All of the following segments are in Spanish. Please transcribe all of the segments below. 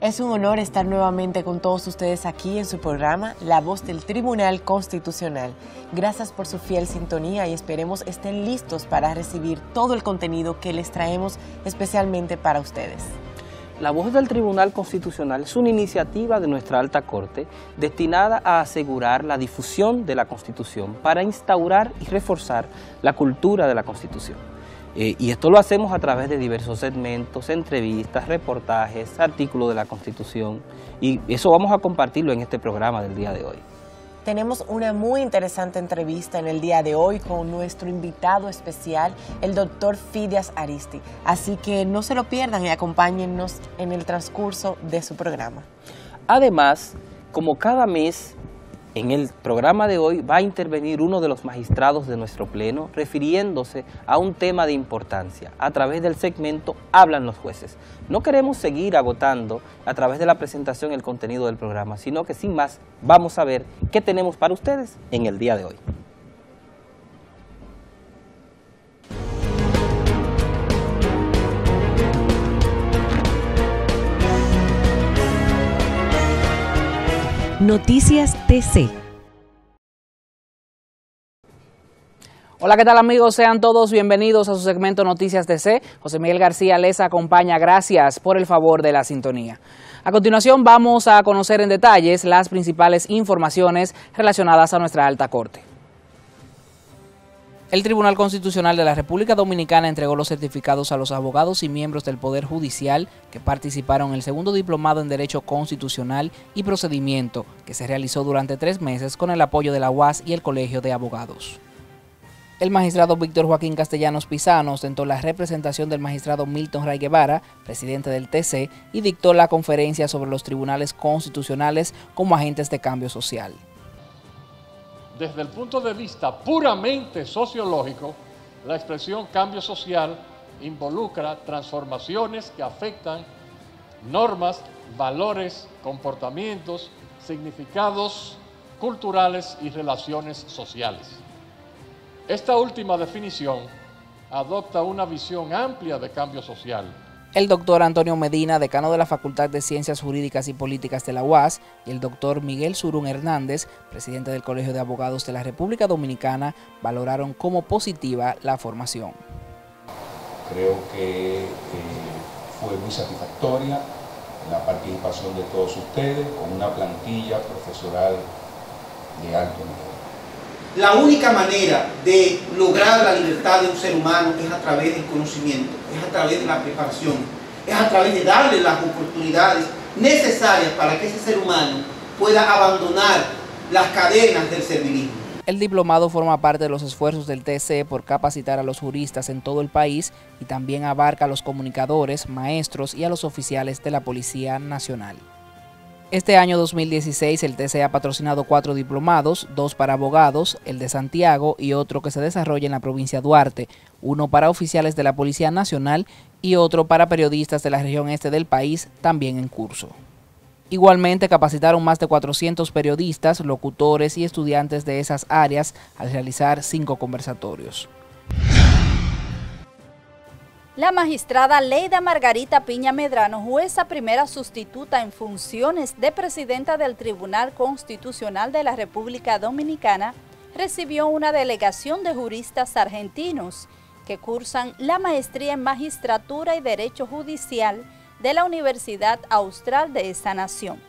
Es un honor estar nuevamente con todos ustedes aquí en su programa La Voz del Tribunal Constitucional. Gracias por su fiel sintonía y esperemos estén listos para recibir todo el contenido que les traemos especialmente para ustedes. La Voz del Tribunal Constitucional es una iniciativa de nuestra Alta Corte destinada a asegurar la difusión de la Constitución para instaurar y reforzar la cultura de la Constitución. Y esto lo hacemos a través de diversos segmentos, entrevistas, reportajes, artículos de la Constitución, y eso vamos a compartirlo en este programa del día de hoy. Tenemos una muy interesante entrevista en el día de hoy con nuestro invitado especial, el doctor Fidias Aristi. Así que no se lo pierdan y acompáñennos en el transcurso de su programa. Además, como cada mes, en el programa de hoy va a intervenir uno de los magistrados de nuestro pleno refiriéndose a un tema de importancia a través del segmento Hablan los jueces. No queremos seguir agotando a través de la presentación el contenido del programa, sino que sin más vamos a ver qué tenemos para ustedes en el día de hoy. Noticias TC. Hola, ¿qué tal amigos? Sean todos bienvenidos a su segmento Noticias TC. José Miguel García les acompaña. Gracias por el favor de la sintonía. A continuación vamos a conocer en detalles las principales informaciones relacionadas a nuestra Alta Corte. El Tribunal Constitucional de la República Dominicana entregó los certificados a los abogados y miembros del Poder Judicial que participaron en el segundo diplomado en Derecho Constitucional y Procedimiento, que se realizó durante 3 meses con el apoyo de la UAS y el Colegio de Abogados. El magistrado Víctor Joaquín Castellanos Pisano ostentó la representación del magistrado Milton Ray Guevara, presidente del TC, y dictó la conferencia sobre los tribunales constitucionales como agentes de cambio social. Desde el punto de vista puramente sociológico, la expresión cambio social involucra transformaciones que afectan normas, valores, comportamientos, significados culturales y relaciones sociales. Esta última definición adopta una visión amplia de cambio social. El doctor Antonio Medina, decano de la Facultad de Ciencias Jurídicas y Políticas de la UAS, y el doctor Miguel Surún Hernández, presidente del Colegio de Abogados de la República Dominicana, valoraron como positiva la formación. Creo que fue muy satisfactoria la participación de todos ustedes con una plantilla profesoral de alto nivel. La única manera de lograr la libertad de un ser humano es a través del conocimiento, es a través de la preparación, es a través de darle las oportunidades necesarias para que ese ser humano pueda abandonar las cadenas del servilismo. El diplomado forma parte de los esfuerzos del TC por capacitar a los juristas en todo el país y también abarca a los comunicadores, maestros y a los oficiales de la Policía Nacional. Este año 2016 el TC ha patrocinado 4 diplomados, 2 para abogados, el de Santiago y otro que se desarrolla en la provincia de Duarte, uno para oficiales de la Policía Nacional y otro para periodistas de la región este del país, también en curso. Igualmente capacitaron más de 400 periodistas, locutores y estudiantes de esas áreas al realizar 5 conversatorios. La magistrada Leida Margarita Piña Medrano, jueza primera sustituta en funciones de presidenta del Tribunal Constitucional de la República Dominicana, recibió una delegación de juristas argentinos que cursan la maestría en Magistratura y Derecho Judicial de la Universidad Austral de esa nación.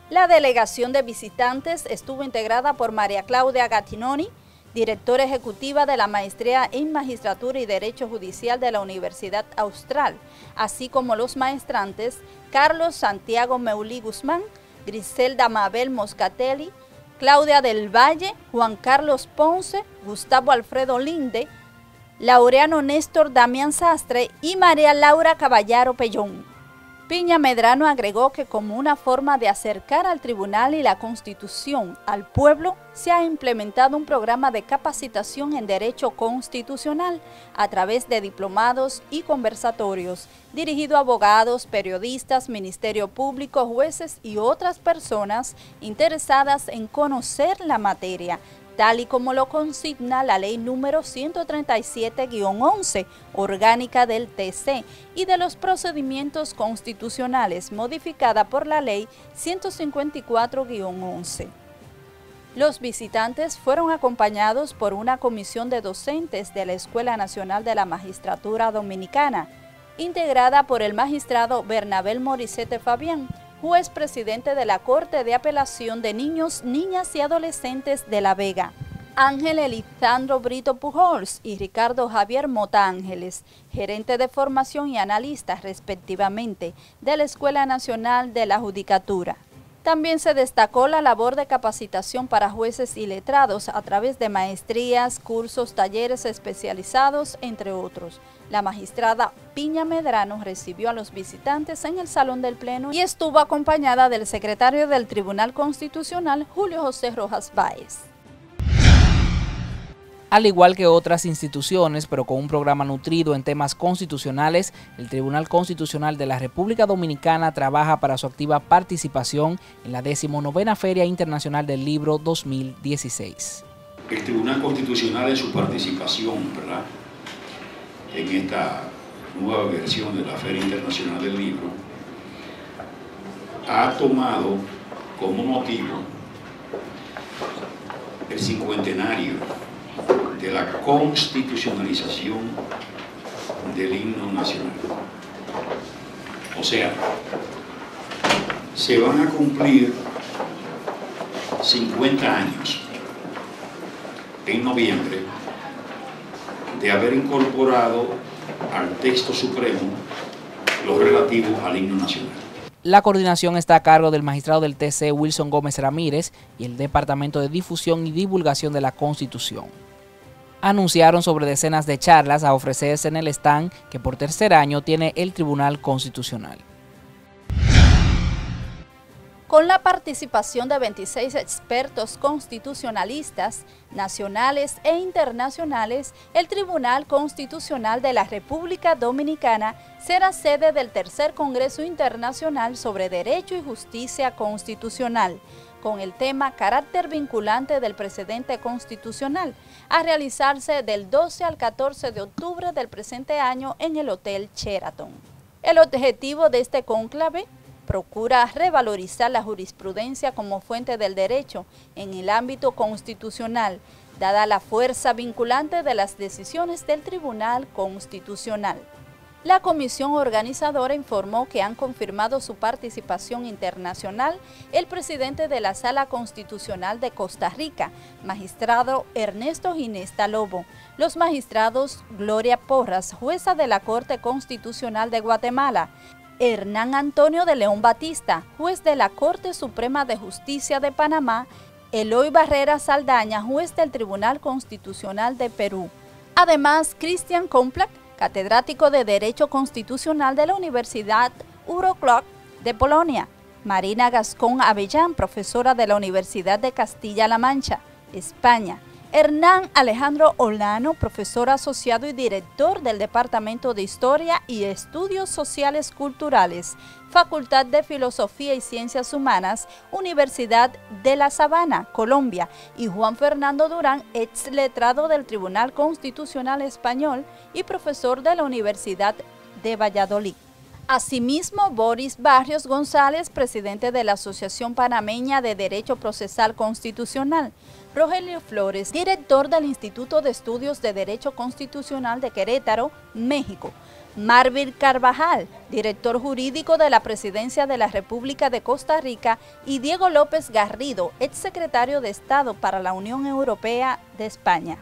La delegación de visitantes estuvo integrada por María Claudia Gattinoni, directora ejecutiva de la Maestría en Magistratura y Derecho Judicial de la Universidad Austral, así como los maestrantes Carlos Santiago Meulí Guzmán, Griselda Mabel Moscatelli, Claudia del Valle, Juan Carlos Ponce, Gustavo Alfredo Linde, Laureano Néstor Damián Sastre y María Laura Caballaro Pellón. Piña Medrano agregó que como una forma de acercar al tribunal y la Constitución al pueblo, se ha implementado un programa de capacitación en Derecho Constitucional a través de diplomados y conversatorios, dirigido a abogados, periodistas, Ministerio Público, jueces y otras personas interesadas en conocer la materia, tal y como lo consigna la ley número 137-11, orgánica del TC, y de los procedimientos constitucionales, modificada por la ley 154-11. Los visitantes fueron acompañados por una comisión de docentes de la Escuela Nacional de la Magistratura Dominicana, integrada por el magistrado Bernabel Morissette Fabián, juez presidente de la Corte de Apelación de Niños, Niñas y Adolescentes de La Vega, Ángel Elizandro Brito Pujols y Ricardo Javier Mota Ángeles, gerente de formación y analista respectivamente de la Escuela Nacional de la Judicatura. También se destacó la labor de capacitación para jueces y letrados a través de maestrías, cursos, talleres especializados, entre otros. La magistrada Piña Medrano recibió a los visitantes en el Salón del Pleno y estuvo acompañada del secretario del Tribunal Constitucional, Julio José Rojas Báez. Al igual que otras instituciones, pero con un programa nutrido en temas constitucionales, el Tribunal Constitucional de la República Dominicana trabaja para su activa participación en la 19ª Feria Internacional del Libro 2016. El Tribunal Constitucional en su participación, ¿verdad?, en esta nueva versión de la Feria Internacional del Libro, ha tomado como motivo el 50º de la constitucionalización del himno nacional. O sea, se van a cumplir 50 años en noviembre de haber incorporado al texto supremo lo relativo al himno nacional. La coordinación está a cargo del magistrado del TC Wilson Gómez Ramírez y el Departamento de Difusión y Divulgación de la Constitución. Anunciaron sobre decenas de charlas a ofrecerse en el stand que por tercer año tiene el Tribunal Constitucional. Con la participación de 26 expertos constitucionalistas nacionales e internacionales, el Tribunal Constitucional de la República Dominicana será sede del tercer Congreso Internacional sobre Derecho y Justicia Constitucional, con el tema Carácter vinculante del precedente constitucional, a realizarse del 12 al 14 de octubre del presente año en el Hotel Sheraton. El objetivo de este cónclave procura revalorizar la jurisprudencia como fuente del derecho en el ámbito constitucional, dada la fuerza vinculante de las decisiones del Tribunal Constitucional. La comisión organizadora informó que han confirmado su participación internacional el presidente de la Sala Constitucional de Costa Rica, magistrado Ernesto Ginesta Lobo, los magistrados Gloria Porras, jueza de la Corte Constitucional de Guatemala, Hernán Antonio de León Batista, juez de la Corte Suprema de Justicia de Panamá, Eloy Barrera Saldaña, juez del Tribunal Constitucional de Perú. Además, Christian Komplak, catedrático de Derecho Constitucional de la Universidad Wrocław de Polonia, Marina Gascón Avellán, profesora de la Universidad de Castilla-La Mancha, España, Hernán Alejandro Olano, profesor asociado y director del Departamento de Historia y Estudios Sociales Culturales, Facultad de Filosofía y Ciencias Humanas, Universidad de La Sabana, Colombia, y Juan Fernando Durán, ex letrado del Tribunal Constitucional Español y profesor de la Universidad de Valladolid. Asimismo, Boris Barrios González, presidente de la Asociación Panameña de Derecho Procesal Constitucional, Rogelio Flores, director del Instituto de Estudios de Derecho Constitucional de Querétaro, México, Marvin Carvajal, director jurídico de la Presidencia de la República de Costa Rica, y Diego López Garrido, exsecretario de Estado para la Unión Europea de España.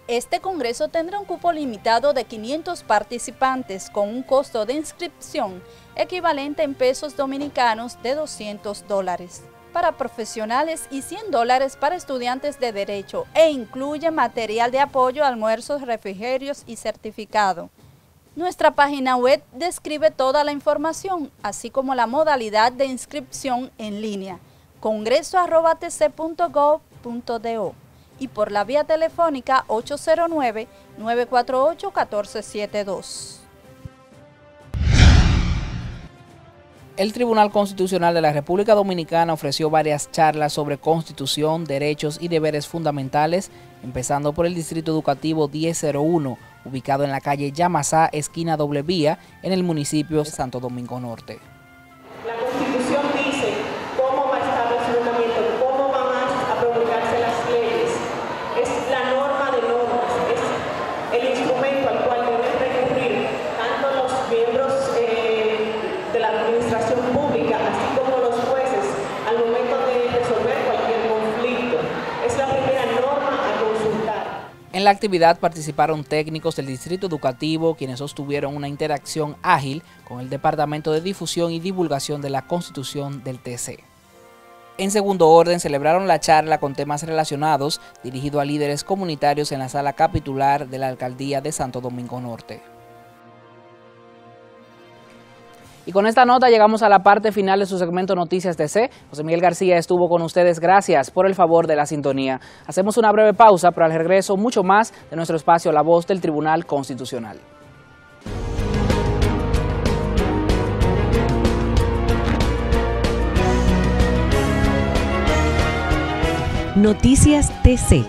Este congreso tendrá un cupo limitado de 500 participantes con un costo de inscripción equivalente en pesos dominicanos de $200 para profesionales y $100 para estudiantes de Derecho, e incluye material de apoyo, almuerzos, refrigerios y certificado. Nuestra página web describe toda la información, así como la modalidad de inscripción en línea, congreso@tc.gov.do, y por la vía telefónica 809-948-1472. El Tribunal Constitucional de la República Dominicana ofreció varias charlas sobre Constitución, derechos y deberes fundamentales, empezando por el Distrito Educativo 1001, ubicado en la calle Yamasá, esquina Doble Vía, en el municipio de Santo Domingo Norte. La Constitución dice cómo va a estar el funcionamiento, cómo van a promulgarse las leyes. Es la norma de normas, es el instrumento al cual deben recurrir tanto los miembros de la administración pública, así como los jueces, al momento de resolver cualquier conflicto. Es la primera norma a consultar. En la actividad participaron técnicos del Distrito Educativo, quienes sostuvieron una interacción ágil con el Departamento de Difusión y Divulgación de la Constitución del TC. En segundo orden, celebraron la charla con temas relacionados, dirigido a líderes comunitarios en la sala capitular de la Alcaldía de Santo Domingo Norte. Y con esta nota llegamos a la parte final de su segmento Noticias TC. José Miguel García estuvo con ustedes. Gracias por el favor de la sintonía. Hacemos una breve pausa, pero al regreso mucho más de nuestro espacio La Voz del Tribunal Constitucional. Noticias TC.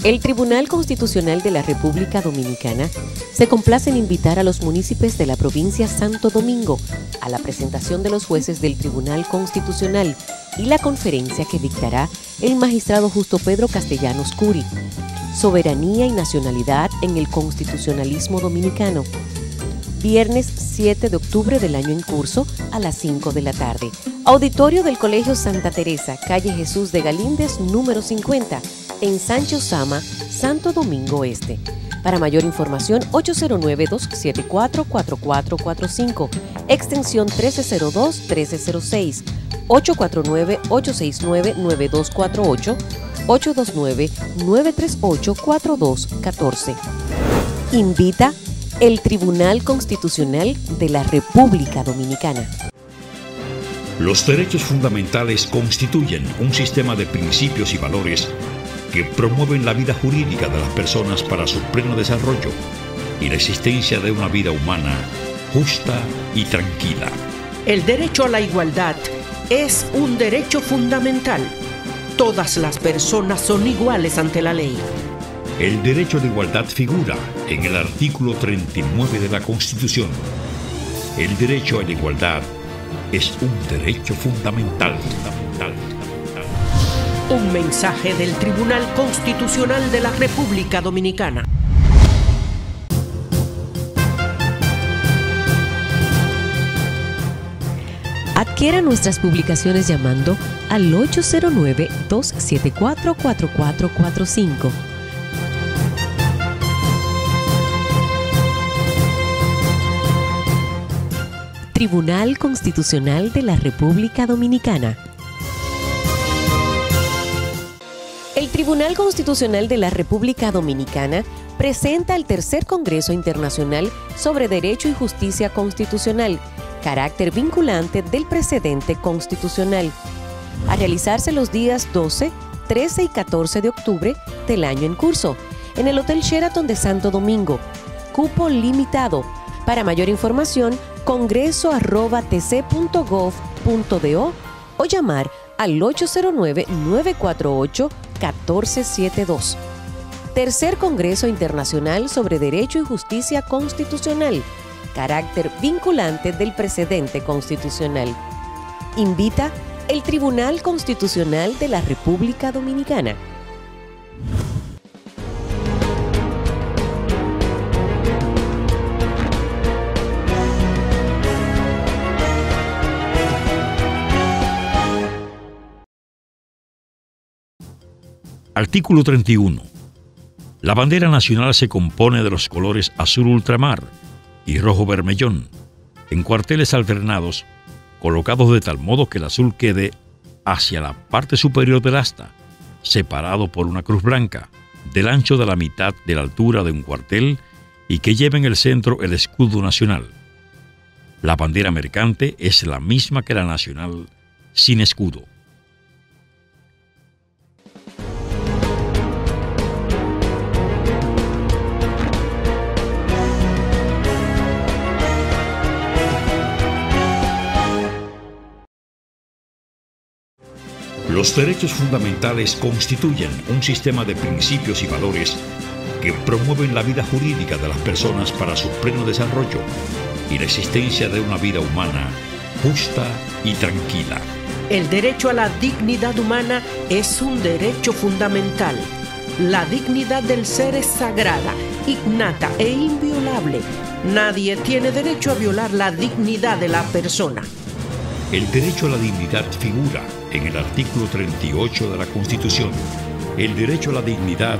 El Tribunal Constitucional de la República Dominicana se complace en invitar a los municipios de la provincia Santo Domingo a la presentación de los jueces del Tribunal Constitucional y la conferencia que dictará el magistrado Justo Pedro Castellanos Curi, Soberanía y Nacionalidad en el Constitucionalismo Dominicano, viernes 7 de octubre del año en curso a las 5 de la tarde. Auditorio del Colegio Santa Teresa, calle Jesús de Galíndez, número 50, en Sancho Sama, Santo Domingo Este. Para mayor información, 809-274-4445, extensión 1302-1306, 849-869-9248, 829-938-4214. Invita el Tribunal Constitucional de la República Dominicana. Los derechos fundamentales constituyen un sistema de principios y valores que promueven la vida jurídica de las personas para su pleno desarrollo y la existencia de una vida humana justa y tranquila. El derecho a la igualdad es un derecho fundamental. Todas las personas son iguales ante la ley. El derecho de igualdad figura en el artículo 39 de la Constitución. El derecho a la igualdad es un derecho fundamental. Un mensaje del Tribunal Constitucional de la República Dominicana. Adquiera nuestras publicaciones llamando al 809-274-4445. Tribunal Constitucional de la República Dominicana. El Tribunal Constitucional de la República Dominicana presenta el tercer Congreso Internacional sobre Derecho y Justicia Constitucional, carácter vinculante del precedente constitucional, a realizarse los días 12, 13 y 14 de octubre del año en curso, en el Hotel Sheraton de Santo Domingo. Cupo limitado. Para mayor información, congreso@tc.gov.do o llamar al 809-948-1472. Tercer Congreso Internacional sobre Derecho y Justicia Constitucional, carácter vinculante del precedente constitucional. Invita el Tribunal Constitucional de la República Dominicana. Artículo 31. La bandera nacional se compone de los colores azul ultramar y rojo vermellón, en cuarteles alternados, colocados de tal modo que el azul quede hacia la parte superior del asta, separado por una cruz blanca, del ancho de la mitad de la altura de un cuartel y que lleva en el centro el escudo nacional. La bandera mercante es la misma que la nacional, sin escudo. Los derechos fundamentales constituyen un sistema de principios y valores que promueven la vida jurídica de las personas para su pleno desarrollo y la existencia de una vida humana justa y tranquila. El derecho a la dignidad humana es un derecho fundamental. La dignidad del ser es sagrada, innata e inviolable. Nadie tiene derecho a violar la dignidad de la persona. El derecho a la dignidad figura en el artículo 38 de la Constitución. El derecho a la dignidad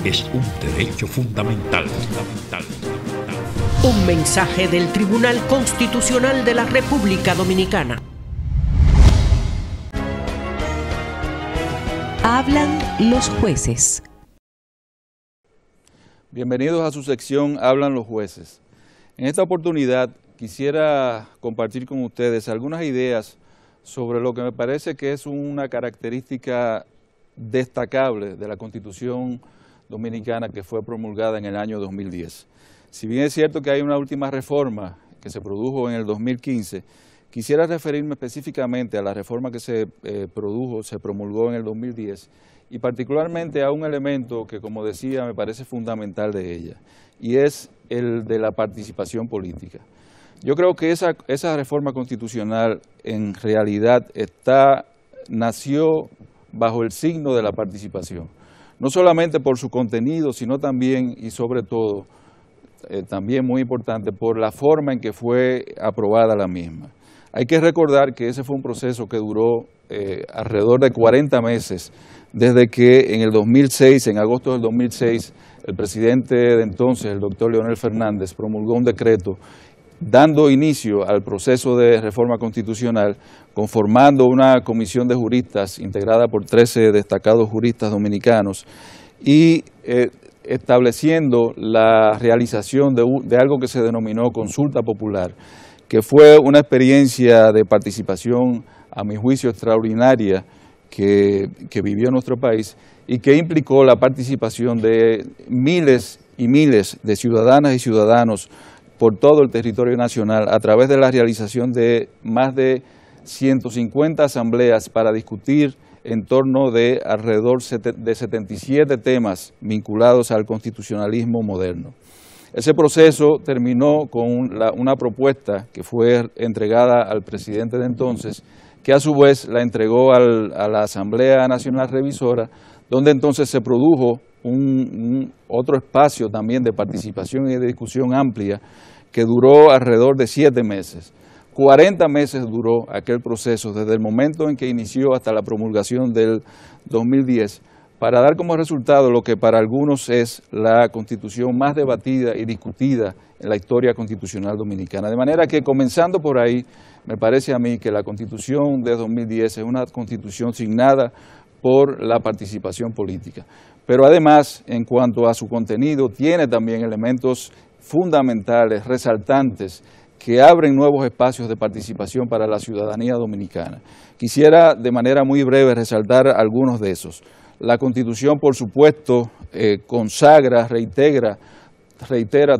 es un derecho fundamental. Un mensaje del Tribunal Constitucional de la República Dominicana. Hablan los jueces. Bienvenidos a su sección Hablan los jueces. En esta oportunidad quisiera compartir con ustedes algunas ideas sobre lo que me parece que es una característica destacable de la Constitución Dominicana que fue promulgada en el año 2010. Si bien es cierto que hay una última reforma que se produjo en el 2015, quisiera referirme específicamente a la reforma que se promulgó en el 2010 y particularmente a un elemento que, como decía, me parece fundamental de ella, y es el de la participación política. Yo creo que esa reforma constitucional en realidad nació bajo el signo de la participación, no solamente por su contenido, sino también y sobre todo, también muy importante, por la forma en que fue aprobada la misma. Hay que recordar que ese fue un proceso que duró alrededor de 40 meses, desde que en el 2006, en agosto del 2006, el presidente de entonces, el doctor Leonel Fernández, promulgó un decreto dando inicio al proceso de reforma constitucional, conformando una comisión de juristas integrada por 13 destacados juristas dominicanos y estableciendo la realización de algo que se denominó consulta popular, que fue una experiencia de participación, a mi juicio, extraordinaria que vivió nuestro país y que implicó la participación de miles y miles de ciudadanas y ciudadanos por todo el territorio nacional a través de la realización de más de 150 asambleas para discutir en torno de alrededor de 77 temas vinculados al constitucionalismo moderno. Ese proceso terminó con una propuesta que fue entregada al presidente de entonces, que a su vez la entregó a la Asamblea Nacional Revisora, donde entonces se produjo otro espacio también de participación y de discusión amplia que duró alrededor de 7 meses. 40 meses duró aquel proceso desde el momento en que inició hasta la promulgación del 2010 para dar como resultado lo que para algunos es la Constitución más debatida y discutida en la historia constitucional dominicana. De manera que, comenzando por ahí, me parece a mí que la Constitución de 2010 es una Constitución signada por la participación política. Pero además, en cuanto a su contenido, tiene también elementos fundamentales, resaltantes, que abren nuevos espacios de participación para la ciudadanía dominicana. Quisiera de manera muy breve resaltar algunos de esos. La Constitución, por supuesto, consagra, reitera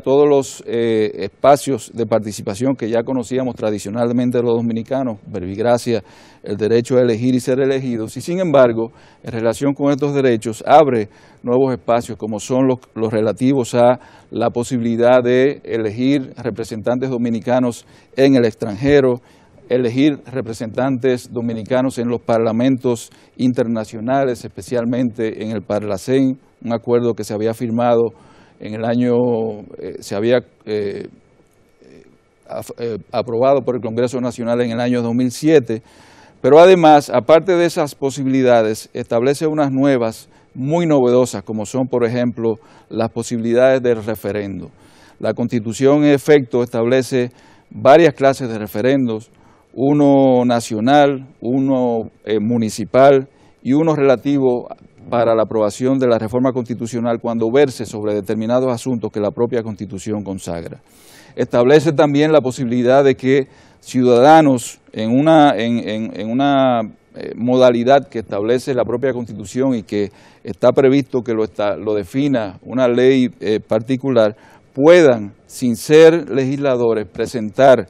todos los espacios de participación que ya conocíamos tradicionalmente los dominicanos, verbigracia, el derecho a elegir y ser elegidos, y sin embargo, en relación con estos derechos, abre nuevos espacios como son los relativos a la posibilidad de elegir representantes dominicanos en el extranjero, elegir representantes dominicanos en los parlamentos internacionales, especialmente en el Parlacén, un acuerdo que se había firmado en el año, se había aprobado por el Congreso Nacional en el año 2007, pero además, aparte de esas posibilidades, establece unas nuevas muy novedosas, como son, por ejemplo, las posibilidades del referendo. La Constitución, en efecto, establece varias clases de referendos, uno nacional, uno municipal y uno relativo para la aprobación de la reforma constitucional cuando verse sobre determinados asuntos que la propia Constitución consagra. Establece también la posibilidad de que ciudadanos en una modalidad que establece la propia Constitución y que está previsto que lo defina una ley particular, puedan, sin ser legisladores, presentar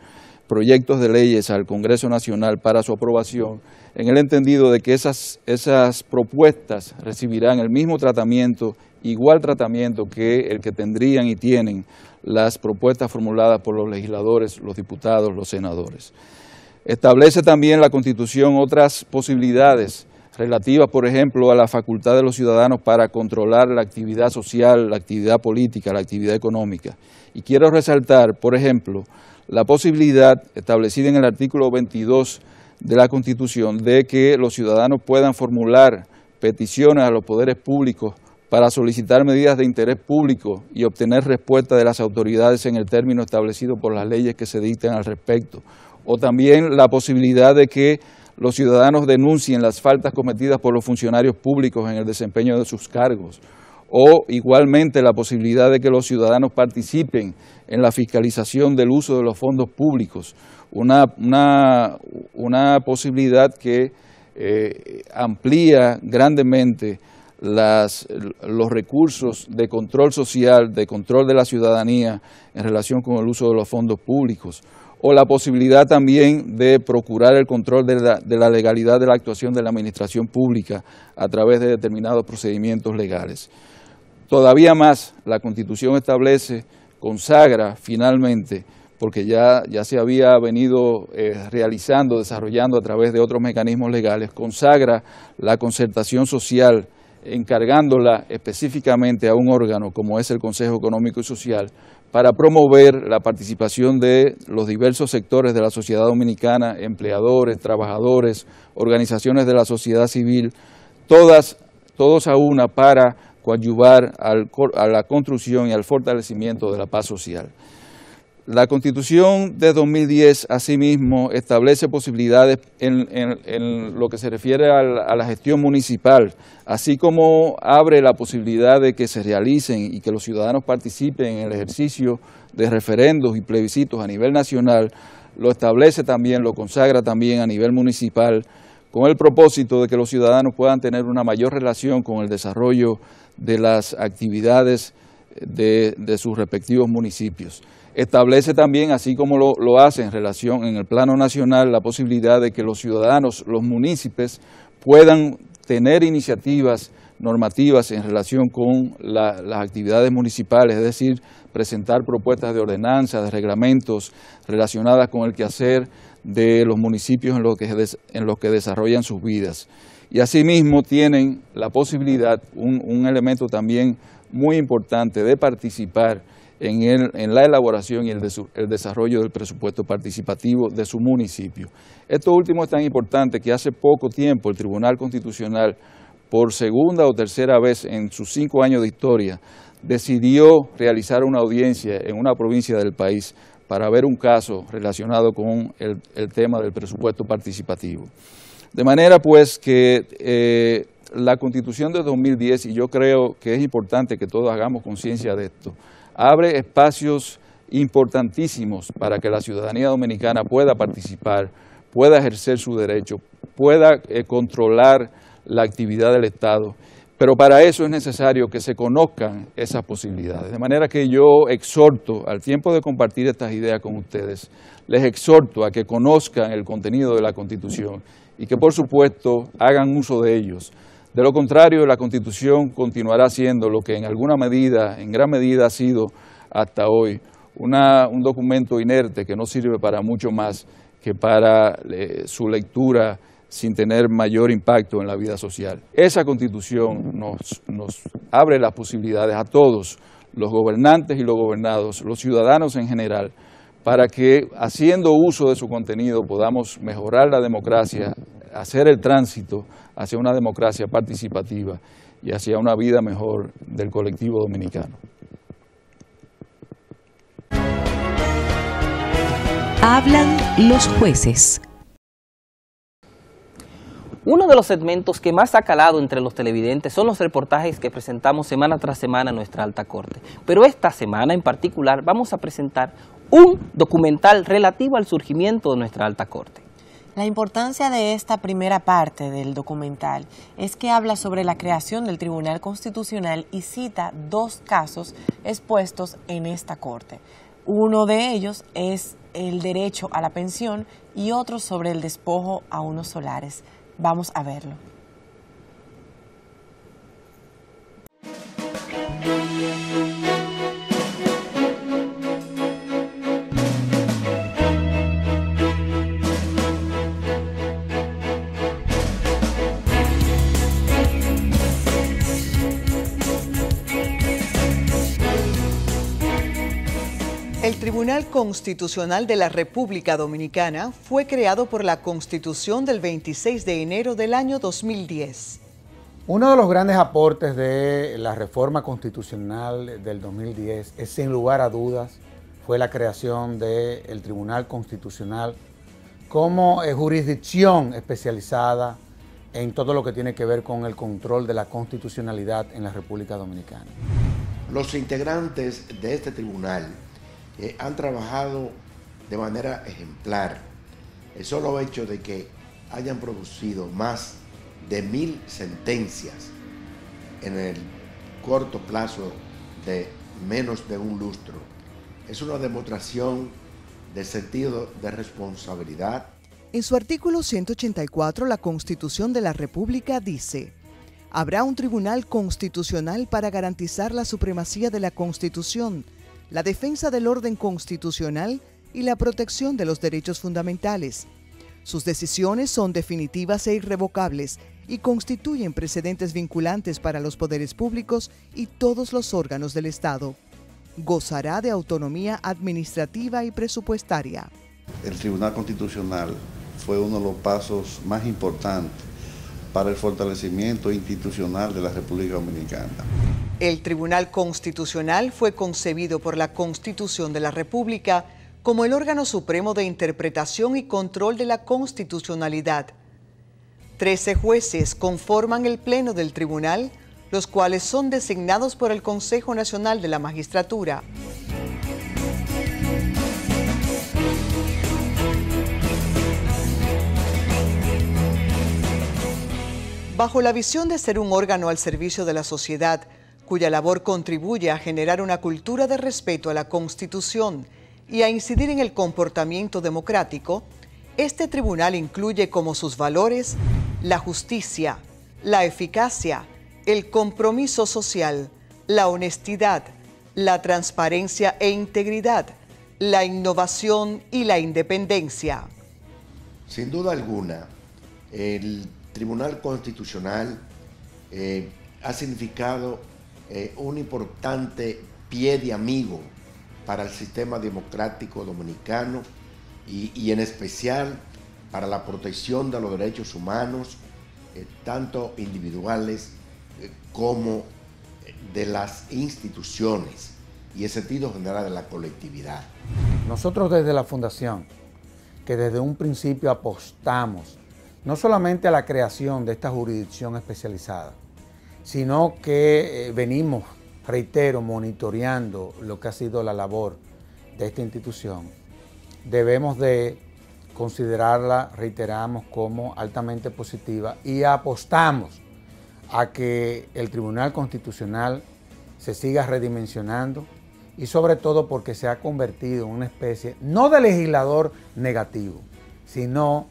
proyectos de leyes al Congreso Nacional para su aprobación, en el entendido de que esas propuestas recibirán el mismo tratamiento, igual tratamiento que el que tendrían y tienen las propuestas formuladas por los legisladores, los diputados, los senadores. Establece también la Constitución otras posibilidades relativas, por ejemplo, a la facultad de los ciudadanos para controlar la actividad social, la actividad política, la actividad económica. Y quiero resaltar, por ejemplo, la posibilidad establecida en el artículo 22 de la Constitución de que los ciudadanos puedan formular peticiones a los poderes públicos para solicitar medidas de interés público y obtener respuesta de las autoridades en el término establecido por las leyes que se dicten al respecto. O también la posibilidad de que los ciudadanos denuncien las faltas cometidas por los funcionarios públicos en el desempeño de sus cargos. O igualmente la posibilidad de que los ciudadanos participen en la fiscalización del uso de los fondos públicos. Una posibilidad que amplía grandemente los recursos de control social, de control de la ciudadanía en relación con el uso de los fondos públicos, o la posibilidad también de procurar el control de la legalidad de la actuación de la administración pública a través de determinados procedimientos legales. Todavía más, la Constitución establece, consagra finalmente, porque ya se había venido realizando, desarrollando a través de otros mecanismos legales, consagra la concertación social, encargándola específicamente a un órgano como es el Consejo Económico y Social, para promover la participación de los diversos sectores de la sociedad dominicana, empleadores, trabajadores, organizaciones de la sociedad civil, todos a una para coadyuvar a la construcción y al fortalecimiento de la paz social. La Constitución de 2010, asimismo, establece posibilidades en lo que se refiere a la gestión municipal, así como abre la posibilidad de que se realicen y que los ciudadanos participen en el ejercicio de referendos y plebiscitos a nivel nacional, lo establece también, lo consagra también a nivel municipal, con el propósito de que los ciudadanos puedan tener una mayor relación con el desarrollo de las actividades de sus respectivos municipios. Establece también, así como lo hace en relación en el plano nacional, la posibilidad de que los ciudadanos, los municipios, puedan tener iniciativas normativas en relación con las actividades municipales, es decir, presentar propuestas de ordenanza, de reglamentos relacionadas con el quehacer de los municipios en los que desarrollan sus vidas. Y asimismo tienen la posibilidad, un elemento también muy importante, de participar en la elaboración y el desarrollo del presupuesto participativo de su municipio. Esto último es tan importante que hace poco tiempo el Tribunal Constitucional, por segunda o tercera vez en sus 5 años de historia, decidió realizar una audiencia en una provincia del país para ver un caso relacionado con el tema del presupuesto participativo. De manera pues que la Constitución de 2010, y yo creo que es importante que todos hagamos conciencia de esto, abre espacios importantísimos para que la ciudadanía dominicana pueda participar, pueda ejercer su derecho, pueda controlar la actividad del Estado, pero para eso es necesario que se conozcan esas posibilidades. De manera que yo exhorto, al tiempo de compartir estas ideas con ustedes, les exhorto a que conozcan el contenido de la Constitución y que por supuesto hagan uso de ellos. De lo contrario, la Constitución continuará siendo lo que en alguna medida, en gran medida ha sido hasta hoy, un documento inerte que no sirve para mucho más que para su lectura sin tener mayor impacto en la vida social. Esa Constitución nos abre las posibilidades a todos, los gobernantes y los gobernados, los ciudadanos en general, para que haciendo uso de su contenido podamos mejorar la democracia, hacer el tránsito hacia una democracia participativa y hacia una vida mejor del colectivo dominicano. Hablan los jueces. Uno de los segmentos que más ha calado entre los televidentes son los reportajes que presentamos semana tras semana en nuestra Alta Corte. Pero esta semana en particular vamos a presentar un documental relativo al surgimiento de nuestra Alta Corte. La importancia de esta primera parte del documental es que habla sobre la creación del Tribunal Constitucional y cita 2 casos expuestos en esta Corte. Uno de ellos es el derecho a la pensión y otro sobre el despojo a unos solares. Vamos a verlo. El Tribunal Constitucional de la República Dominicana fue creado por la Constitución del 26 de enero del año 2010. Uno de los grandes aportes de la reforma constitucional del 2010 es, sin lugar a dudas, fue la creación del Tribunal Constitucional como jurisdicción especializada en todo lo que tiene que ver con el control de la constitucionalidad en la República Dominicana. Los integrantes de este tribunal han trabajado de manera ejemplar. El solo hecho de que hayan producido más de 1000 sentencias en el corto plazo de menos de un lustro es una demostración del sentido de responsabilidad. En su artículo 184, la Constitución de la República dice: habrá un tribunal constitucional para garantizar la supremacía de la Constitución, la defensa del orden constitucional y la protección de los derechos fundamentales. Sus decisiones son definitivas e irrevocables y constituyen precedentes vinculantes para los poderes públicos y todos los órganos del Estado. Gozará de autonomía administrativa y presupuestaria. El Tribunal Constitucional fue uno de los pasos más importantes para el fortalecimiento institucional de la República Dominicana. El Tribunal Constitucional fue concebido por la Constitución de la República como el órgano supremo de interpretación y control de la constitucionalidad. 13 jueces conforman el Pleno del Tribunal, los cuales son designados por el Consejo Nacional de la Magistratura. Bajo la visión de ser un órgano al servicio de la sociedad, cuya labor contribuye a generar una cultura de respeto a la Constitución y a incidir en el comportamiento democrático, este tribunal incluye como sus valores la justicia, la eficacia, el compromiso social, la honestidad, la transparencia e integridad, la innovación y la independencia. Sin duda alguna, el Tribunal Constitucional ha significado un importante pie de amigo para el sistema democrático dominicano y en especial para la protección de los derechos humanos, tanto individuales como de las instituciones y en sentido general de la colectividad. Nosotros desde la Fundación, que desde un principio apostamos no solamente a la creación de esta jurisdicción especializada, sino que venimos, reitero, monitoreando lo que ha sido la labor de esta institución. Debemos de considerarla, reiteramos, como altamente positiva y apostamos a que el Tribunal Constitucional se siga redimensionando y sobre todo porque se ha convertido en una especie, no de legislador negativo, sino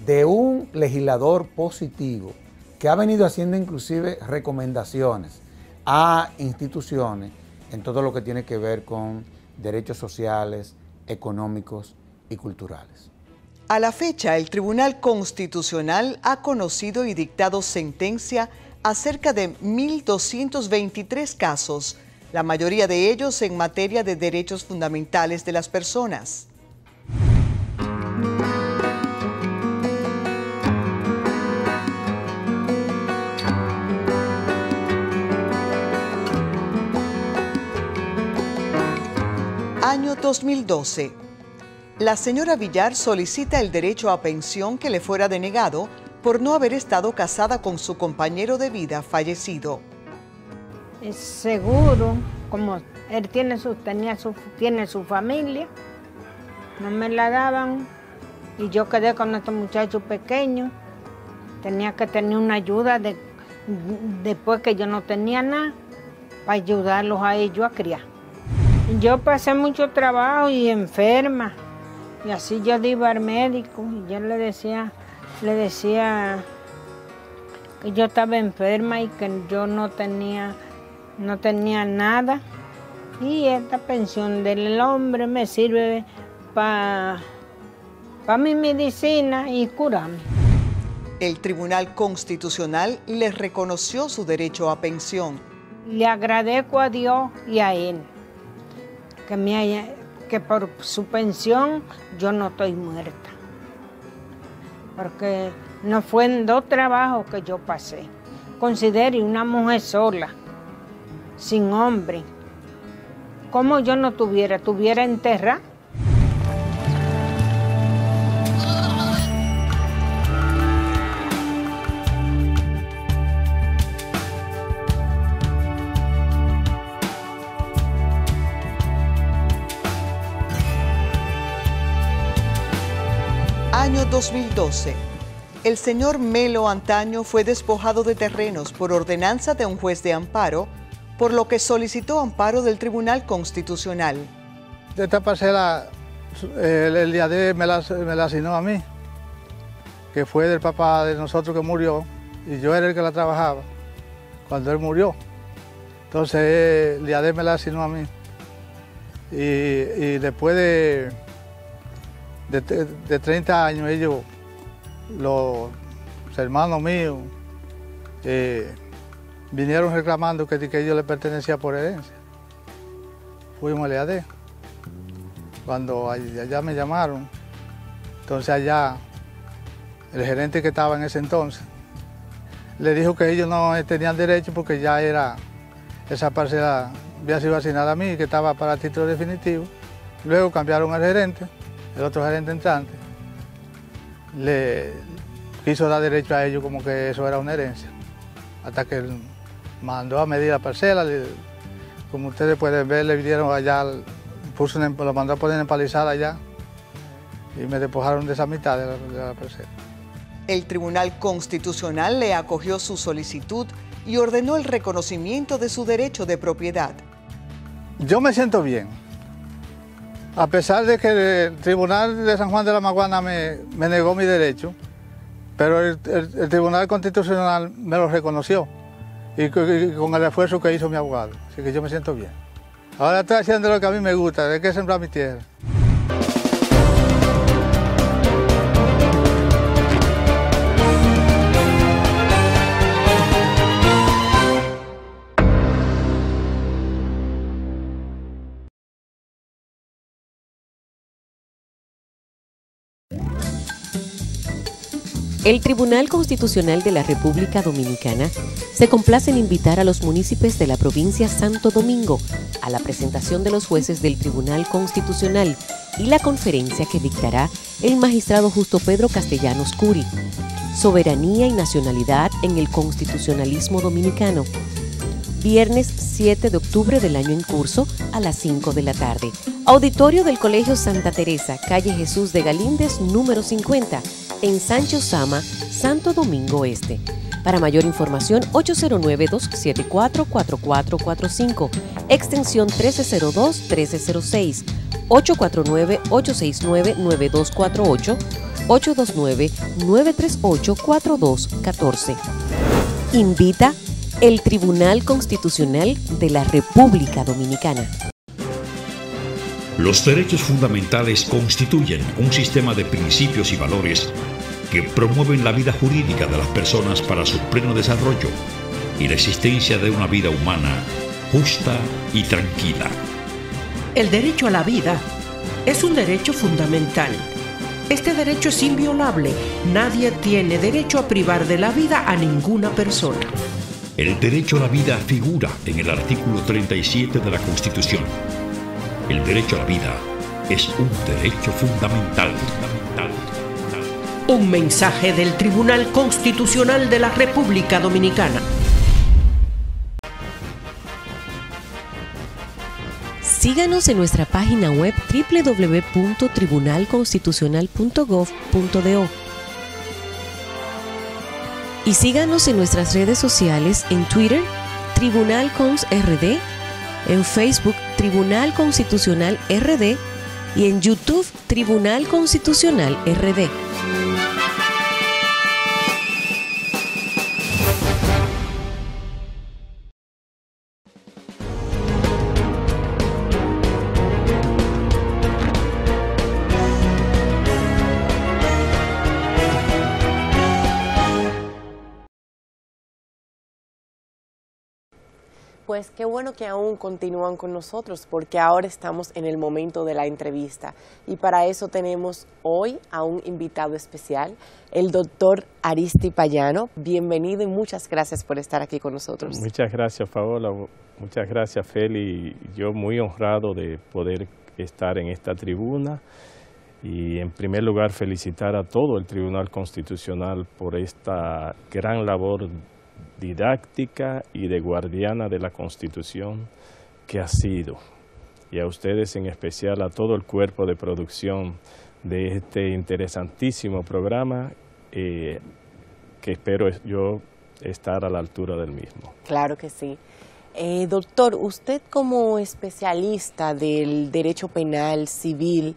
de un legislador positivo que ha venido haciendo inclusive recomendaciones a instituciones en todo lo que tiene que ver con derechos sociales, económicos y culturales. A la fecha, el Tribunal Constitucional ha conocido y dictado sentencia acerca de 1.223 casos, la mayoría de ellos en materia de derechos fundamentales de las personas. Año 2012. La señora Villar solicita el derecho a pensión que le fuera denegado por no haber estado casada con su compañero de vida fallecido. Seguro, como él tiene su familia, no me la daban y yo quedé con estos muchachos pequeños. Tenía que tener una ayuda después que yo no tenía nada para ayudarlos a ellos a criar. Yo pasé mucho trabajo y enferma. Y así yo iba al médico y yo le decía que yo estaba enferma y que yo no tenía nada. Y esta pensión del hombre me sirve para mi medicina y curarme. El Tribunal Constitucional le reconoció su derecho a pensión. Le agradezco a Dios y a él que por su pensión yo no estoy muerta. Porque no fue en 2 trabajos que yo pasé. Considere una mujer sola, sin hombre. ¿Cómo yo no tuviera enterrada? Año 2012. El señor Melo Antaño fue despojado de terrenos por ordenanza de un juez de amparo, por lo que solicitó amparo del Tribunal Constitucional. Esta parcela, el IAD me la asignó a mí, que fue del papá de nosotros que murió, y yo era el que la trabajaba cuando él murió. Entonces el IAD me la asignó a mí. Y después de 30 años, ellos, los hermanos míos, vinieron reclamando que ellos le pertenecía por herencia. Fuimos al IAD. Cuando allá me llamaron, entonces allá el gerente que estaba en ese entonces le dijo que ellos no tenían derecho porque ya esa parcela había sido asignada a mí y que estaba para título definitivo. Luego cambiaron al gerente, el otro gerente entrante le quiso dar derecho a ellos como que eso era una herencia, hasta que él mandó a medir la parcela. Como ustedes pueden ver, le dieron allá, lo mandó a poner empalizada allá y me despojaron de esa mitad de la parcela. El Tribunal Constitucional le acogió su solicitud y ordenó el reconocimiento de su derecho de propiedad. Yo me siento bien, a pesar de que el Tribunal de San Juan de la Maguana me negó mi derecho, pero el Tribunal Constitucional me lo reconoció y con el esfuerzo que hizo mi abogado, así que yo me siento bien. Ahora estoy haciendo lo que a mí me gusta, de que sembrar mi tierra. El Tribunal Constitucional de la República Dominicana se complace en invitar a los municipios de la provincia Santo Domingo a la presentación de los jueces del Tribunal Constitucional y la conferencia que dictará el magistrado Justo Pedro Castellanos Curi, Soberanía y Nacionalidad en el Constitucionalismo Dominicano, viernes 7 de octubre del año en curso a las 5 de la tarde. Auditorio del Colegio Santa Teresa, calle Jesús de Galíndez, número 50, en Sancho Sama, Santo Domingo Este. Para mayor información, 809-274-4445, extensión 1302-1306, 849-869-9248, 829-938-4214. Invita el Tribunal Constitucional de la República Dominicana. Los derechos fundamentales constituyen un sistema de principios y valores que promueven la vida jurídica de las personas para su pleno desarrollo y la existencia de una vida humana justa y tranquila. El derecho a la vida es un derecho fundamental. Este derecho es inviolable. Nadie tiene derecho a privar de la vida a ninguna persona. El derecho a la vida figura en el artículo 37 de la Constitución. El derecho a la vida es un derecho fundamental. Un mensaje del Tribunal Constitucional de la República Dominicana. Síganos en nuestra página web www.tribunalconstitucional.gov.do y síganos en nuestras redes sociales en Twitter, Tribunal Cons RD, en Facebook, Tribunal Constitucional RD y en YouTube Tribunal Constitucional RD. Pues qué bueno que aún continúan con nosotros, porque ahora estamos en el momento de la entrevista. Y para eso tenemos hoy a un invitado especial, el doctor Aristi Payano. Bienvenido y muchas gracias por estar aquí con nosotros. Muchas gracias, Paola. Muchas gracias, Feli. Yo muy honrado de poder estar en esta tribuna. Y en primer lugar, felicitar a todo el Tribunal Constitucional por esta gran labor didáctica y de guardiana de la Constitución que ha sido, y a ustedes en especial, a todo el cuerpo de producción de este interesantísimo programa, que espero yo estar a la altura del mismo. Claro que sí. Doctor, usted como especialista del derecho penal, civil,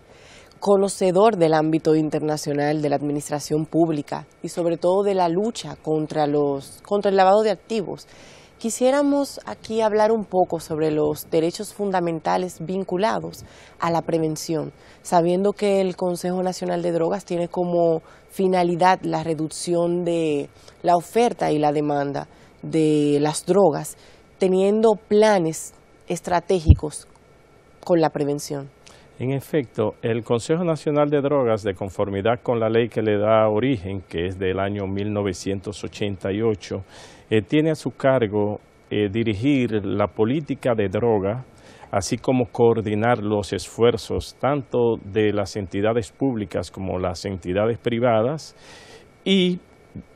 conocedor del ámbito internacional de la administración pública y sobre todo de la lucha contra el lavado de activos, quisiéramos aquí hablar un poco sobre los derechos fundamentales vinculados a la prevención, sabiendo que el Consejo Nacional de Drogas tiene como finalidad la reducción de la oferta y la demanda de las drogas, teniendo planes estratégicos con la prevención. En efecto, el Consejo Nacional de Drogas, de conformidad con la ley que le da origen, que es del año 1988, tiene a su cargo dirigir la política de droga, así como coordinar los esfuerzos tanto de las entidades públicas como las entidades privadas, y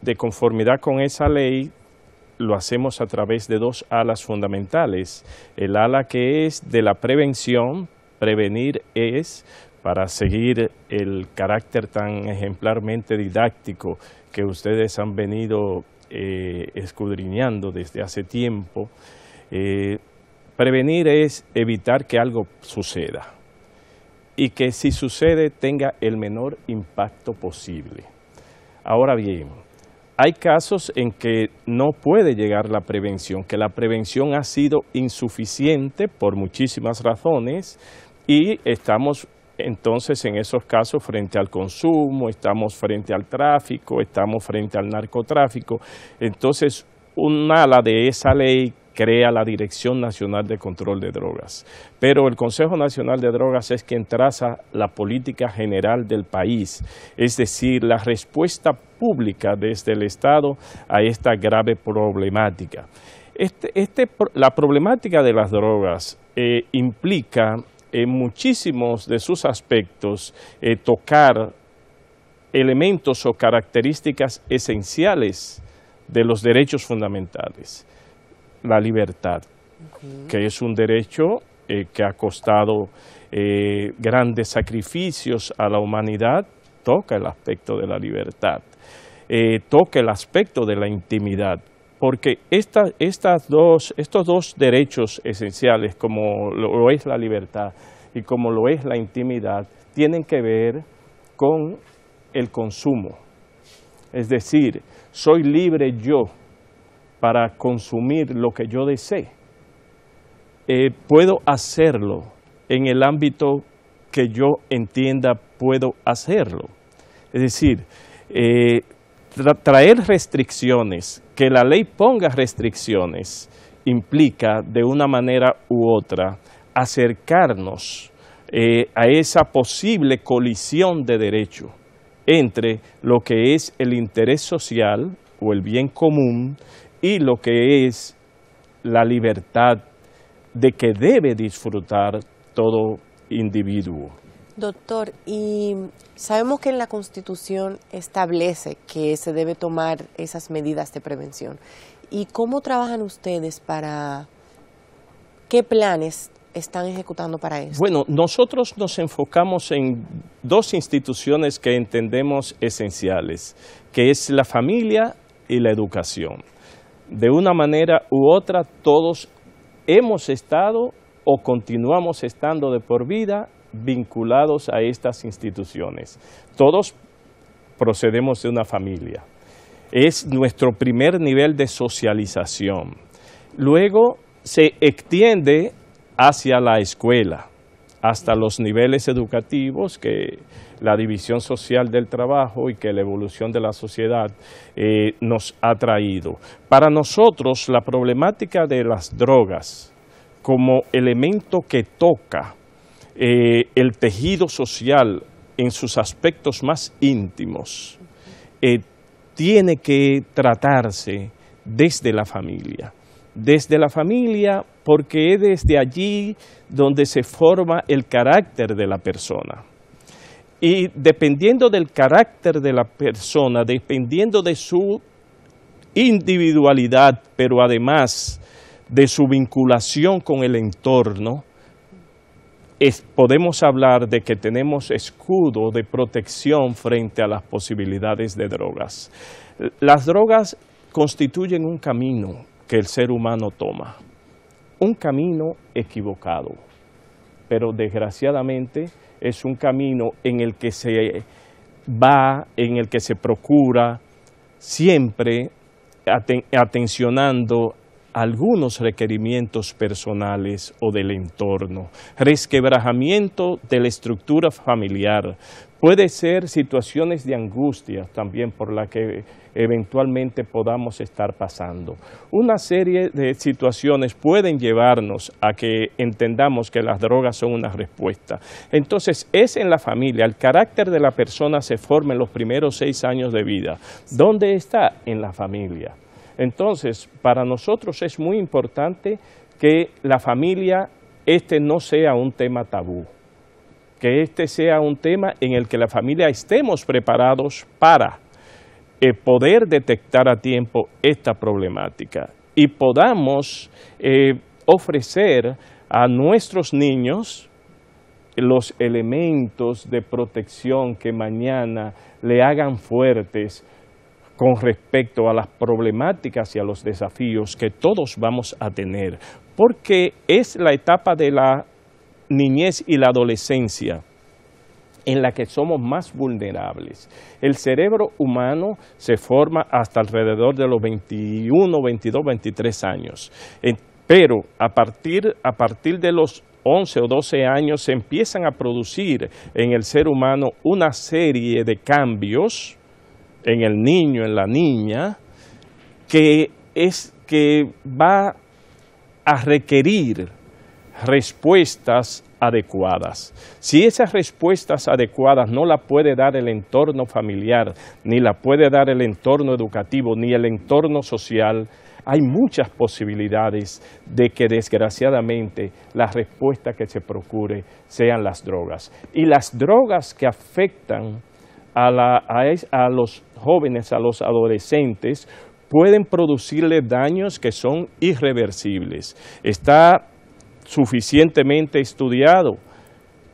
de conformidad con esa ley lo hacemos a través de dos alas fundamentales: el ala que es de la prevención. Prevenir es, para seguir el carácter tan ejemplarmente didáctico que ustedes han venido escudriñando desde hace tiempo, prevenir es evitar que algo suceda y que si sucede tenga el menor impacto posible. Ahora bien, hay casos en que no puede llegar la prevención, que la prevención ha sido insuficiente por muchísimas razones, y estamos entonces en esos casos frente al consumo, estamos frente al tráfico, estamos frente al narcotráfico. Entonces, un ala de esa ley crea la Dirección Nacional de Control de Drogas. Pero el Consejo Nacional de Drogas es quien traza la política general del país, es decir, la respuesta pública desde el Estado a esta grave problemática. La problemática de las drogas implica en muchísimos de sus aspectos tocar elementos o características esenciales de los derechos fundamentales. La libertad, que es un derecho que ha costado grandes sacrificios a la humanidad, toca el aspecto de la libertad, toca el aspecto de la intimidad, porque estos dos derechos esenciales, como lo es la libertad y como lo es la intimidad, tienen que ver con el consumo. Es decir, soy libre yo para consumir lo que yo desee. Puedo hacerlo en el ámbito que yo entienda puedo hacerlo. Es decir, traer restricciones, que la ley ponga restricciones, implica de una manera u otra acercarnos a esa posible colisión de derecho entre lo que es el interés social o el bien común y lo que es la libertad de que debe disfrutar todo individuo. Doctor, y sabemos que en la Constitución establece que se debe tomar esas medidas de prevención. ¿Y cómo trabajan ustedes para qué planes están ejecutando para eso? Bueno, nosotros nos enfocamos en dos instituciones que entendemos esenciales, que es la familia y la educación. De una manera u otra, todos hemos estado o continuamos estando de por vida vinculados a estas instituciones. Todos procedemos de una familia. Es nuestro primer nivel de socialización. Luego se extiende hacia la escuela, hasta los niveles educativos que la división social del trabajo y que la evolución de la sociedad nos ha traído. Para nosotros, la problemática de las drogas como elemento que toca el tejido social en sus aspectos más íntimos, tiene que tratarse desde la familia. Desde la familia, porque es desde allí donde se forma el carácter de la persona. Y dependiendo del carácter de la persona, dependiendo de su individualidad, pero además de su vinculación con el entorno, podemos hablar de que tenemos escudo de protección frente a las posibilidades de drogas. Las drogas constituyen un camino que el ser humano toma, un camino equivocado, pero desgraciadamente es un camino en el que se va, en el que se procura siempre atencionando algunos requerimientos personales o del entorno, resquebrajamiento de la estructura familiar, puede ser situaciones de angustia también por la que eventualmente podamos estar pasando. Una serie de situaciones pueden llevarnos a que entendamos que las drogas son una respuesta. Entonces es en la familia, el carácter de la persona se forma en los primeros 6 años de vida. ¿Dónde está? En la familia. Entonces, para nosotros es muy importante que la familia, no sea un tema tabú, que sea un tema en el que la familia estemos preparados para poder detectar a tiempo esta problemática y podamos ofrecer a nuestros niños los elementos de protección que mañana le hagan fuertes con respecto a las problemáticas y a los desafíos que todos vamos a tener, porque es la etapa de la niñez y la adolescencia en la que somos más vulnerables. El cerebro humano se forma hasta alrededor de los 21, 22, 23 años, pero a partir de los 11 o 12 años se empiezan a producir en el ser humano una serie de cambios en el niño, en la niña, que va a requerir respuestas adecuadas. Si esas respuestas adecuadas no la puede dar el entorno familiar, ni la puede dar el entorno educativo, ni el entorno social, hay muchas posibilidades de que desgraciadamente la respuesta que se procure sean las drogas. Y las drogas que afectan a los jóvenes, a los adolescentes, pueden producirle daños que son irreversibles. Está suficientemente estudiado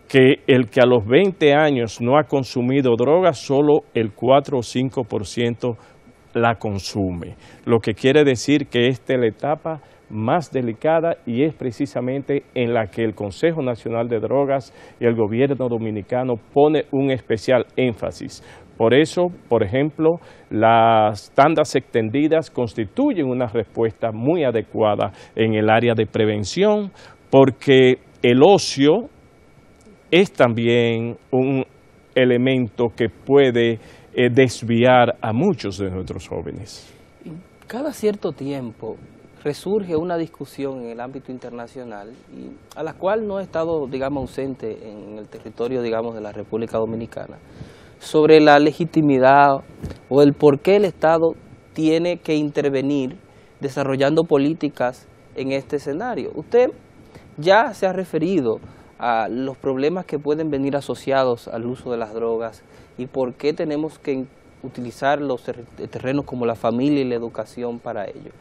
que el que a los 20 años no ha consumido drogas, solo el 4 o 5% la consume. Lo que quiere decir que esta es la etapa más delicada y es precisamente en la que el Consejo Nacional de Drogas y el gobierno dominicano pone un especial énfasis. Por eso, por ejemplo, las tandas extendidas constituyen una respuesta muy adecuada en el área de prevención, porque el ocio es también un elemento que puede desviar a muchos de nuestros jóvenes. Cada cierto tiempo resurge una discusión en el ámbito internacional y a la cual no he estado, digamos, ausente en el territorio, digamos, de la República Dominicana, sobre la legitimidad o el por qué el Estado tiene que intervenir desarrollando políticas en este escenario. Usted ya se ha referido a los problemas que pueden venir asociados al uso de las drogas y por qué tenemos que utilizar los terrenos como la familia y la educación para ello.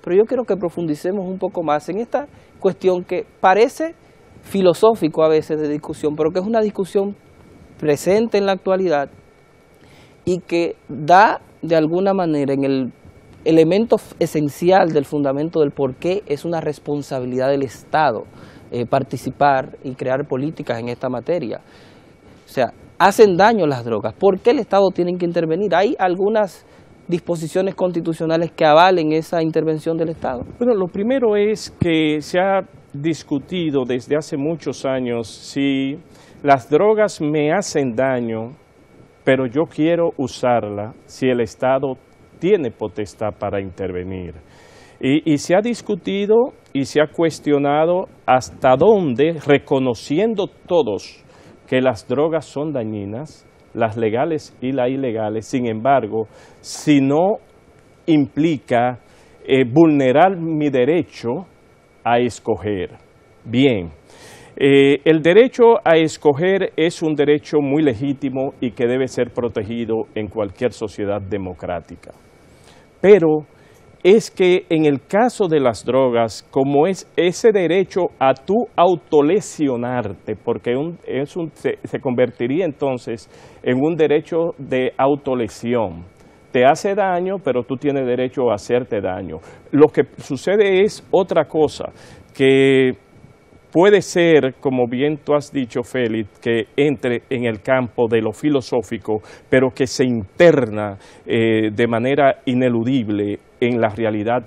Pero yo quiero que profundicemos un poco más en esta cuestión que parece filosófico a veces de discusión, pero que es una discusión presente en la actualidad y que da de alguna manera en el elemento esencial del fundamento del por qué es una responsabilidad del Estado participar y crear políticas en esta materia. O sea, hacen daño las drogas. ¿Por qué el Estado tiene que intervenir? ¿Hay algunas disposiciones constitucionales que avalen esa intervención del Estado? Bueno, lo primero es que se ha discutido desde hace muchos años si las drogas me hacen daño, pero yo quiero usarla, si el Estado tiene potestad para intervenir. Y se ha discutido y se ha cuestionado hasta dónde, reconociendo todos que las drogas son dañinas, las legales y las ilegales, sin embargo, si no implica vulnerar mi derecho a escoger. Bien, el derecho a escoger es un derecho muy legítimo y que debe ser protegido en cualquier sociedad democrática. Pero es que en el caso de las drogas, como es ese derecho a tú autolesionarte, porque se convertiría entonces en un derecho de autolesión. Te hace daño, pero tú tienes derecho a hacerte daño. Lo que sucede es otra cosa, que puede ser, como bien tú has dicho, Félix, que entre en el campo de lo filosófico, pero que se interna de manera ineludible en la realidad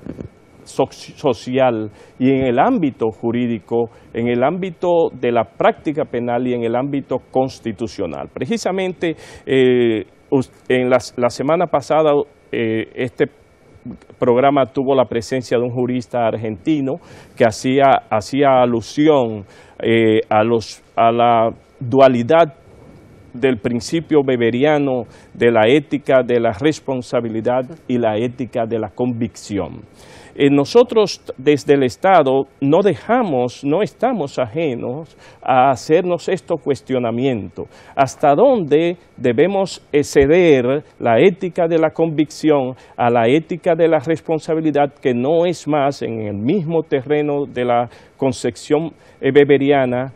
social y en el ámbito jurídico, en el ámbito de la práctica penal y en el ámbito constitucional. Precisamente en la semana pasada este programa tuvo la presencia de un jurista argentino que hacía alusión a la dualidad del principio weberiano de la ética de la responsabilidad y la ética de la convicción. Nosotros desde el Estado no estamos ajenos a hacernos estos cuestionamientos. ¿Hasta dónde debemos ceder la ética de la convicción a la ética de la responsabilidad, que no es más en el mismo terreno de la concepción weberiana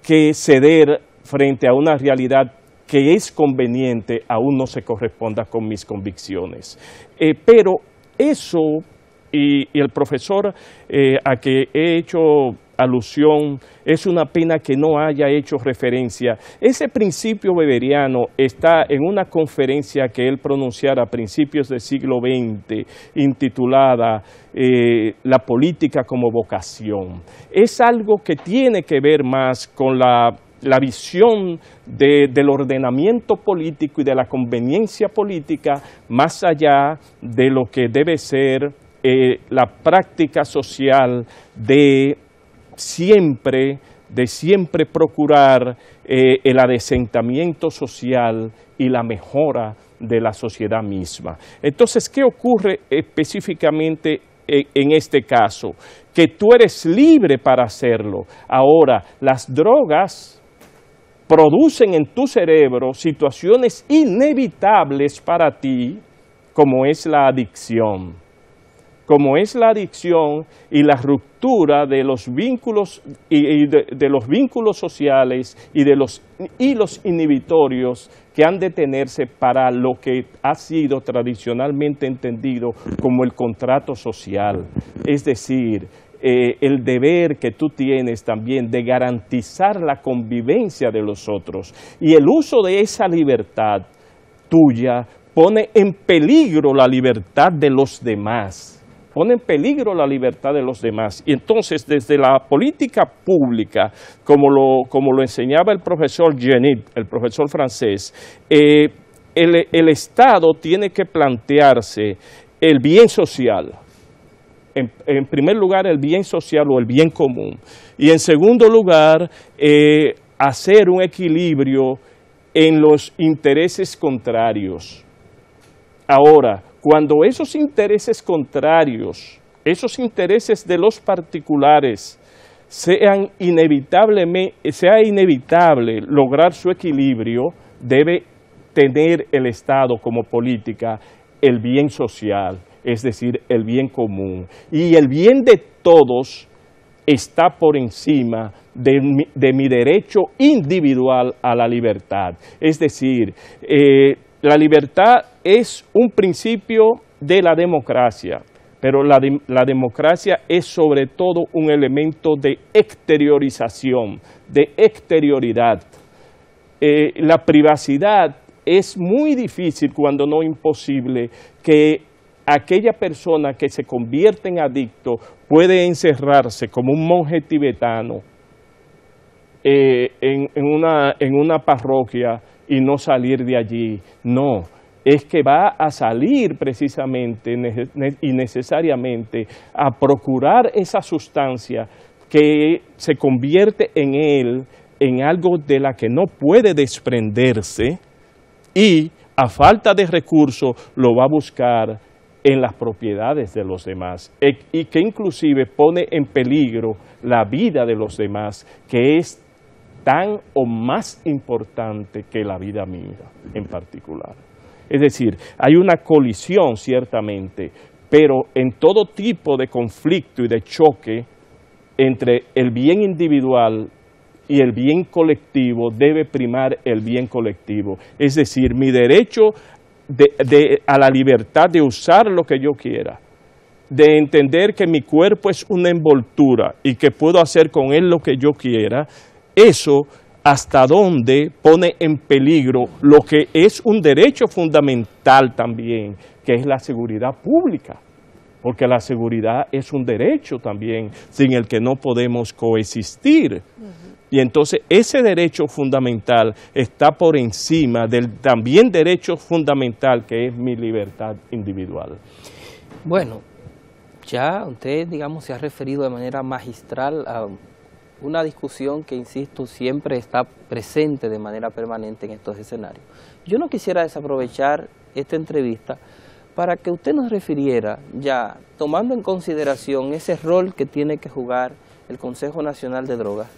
que ceder frente a una realidad que es conveniente aún no se corresponda con mis convicciones? Pero eso, y el profesor a que he hecho alusión, es una pena que no haya hecho referencia. Ese principio weberiano está en una conferencia que él pronunciara a principios del siglo XX, intitulada La política como vocación. Es algo que tiene que ver más con la visión del ordenamiento político y de la conveniencia política, más allá de lo que debe ser la práctica social de siempre procurar el adesentamiento social y la mejora de la sociedad misma. Entonces, ¿qué ocurre específicamente en este caso? Que tú eres libre para hacerlo. Ahora, las drogas producen en tu cerebro situaciones inevitables para ti, como es la adicción. Como es la adicción y la ruptura de los vínculos de los vínculos sociales y de los hilos inhibitorios que han de tenerse para lo que ha sido tradicionalmente entendido como el contrato social. Es decir, el deber que tú tienes también de garantizar la convivencia de los otros, y el uso de esa libertad tuya pone en peligro la libertad de los demás. Pone en peligro la libertad de los demás. Y entonces, desde la política pública, como lo enseñaba el profesor Genit, el profesor francés, el Estado tiene que plantearse el bien social. En primer lugar, el bien social o el bien común. Y en segundo lugar, hacer un equilibrio en los intereses contrarios. Ahora, cuando esos intereses contrarios, esos intereses de los particulares, sea inevitable lograr su equilibrio, debe tener el Estado como política el bien social, es decir, el bien común. Y el bien de todos está por encima de mi derecho individual a la libertad. Es decir, la libertad es un principio de la democracia. pero la democracia es sobre todo un elemento de exteriorización, de exterioridad. La privacidad es muy difícil, cuando no imposible, que aquella persona que se convierte en adicto puede encerrarse como un monje tibetano en una parroquia y no salir de allí. No, es que va a salir precisamente y necesariamente a procurar esa sustancia que se convierte en él en algo de la que no puede desprenderse, y a falta de recursos lo va a buscar en las propiedades de los demás, y que inclusive pone en peligro la vida de los demás, que es tan o más importante que la vida mía en particular. Es decir, hay una colisión ciertamente, pero en todo tipo de conflicto y de choque entre el bien individual y el bien colectivo, debe primar el bien colectivo. Es decir, mi derecho a la libertad de usar lo que yo quiera, de entender que mi cuerpo es una envoltura y que puedo hacer con él lo que yo quiera, eso hasta dónde pone en peligro lo que es un derecho fundamental también, que es la seguridad pública, porque la seguridad es un derecho también sin el que no podemos coexistir. Y entonces ese derecho fundamental está por encima del también derecho fundamental que es mi libertad individual. Bueno, ya usted, digamos, se ha referido de manera magistral a una discusión que, insisto, siempre está presente de manera permanente en estos escenarios. Yo no quisiera desaprovechar esta entrevista para que usted nos refiriera, ya tomando en consideración ese rol que tiene que jugar el Consejo Nacional de Drogas,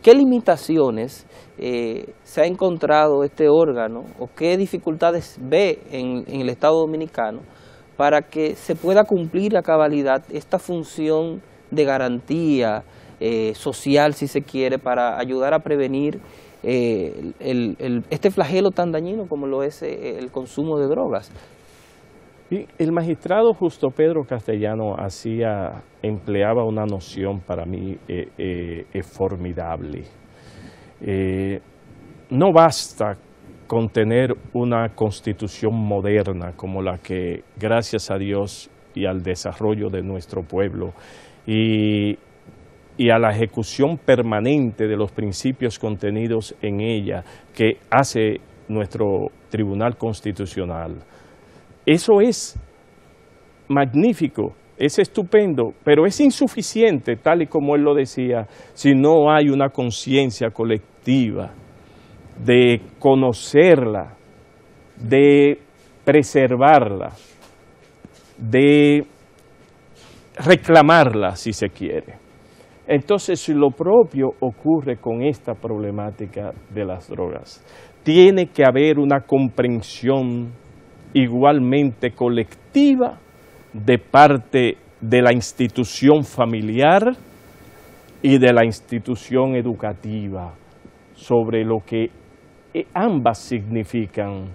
¿qué limitaciones se ha encontrado este órgano o qué dificultades ve en el Estado Dominicano para que se pueda cumplir a cabalidad esta función de garantía social, si se quiere, para ayudar a prevenir este flagelo tan dañino como lo es el consumo de drogas? Y el magistrado Justo Pedro Castellano empleaba una noción para mí formidable. No basta con tener una constitución moderna como la que, gracias a Dios y al desarrollo de nuestro pueblo y a la ejecución permanente de los principios contenidos en ella que hace nuestro Tribunal Constitucional. Eso es magnífico, es estupendo, pero es insuficiente, tal y como él lo decía, si no hay una conciencia colectiva de conocerla, de preservarla, de reclamarla, si se quiere. Entonces, lo propio ocurre con esta problemática de las drogas. Tiene que haber una comprensión igualmente colectiva de parte de la institución familiar y de la institución educativa sobre lo que ambas significan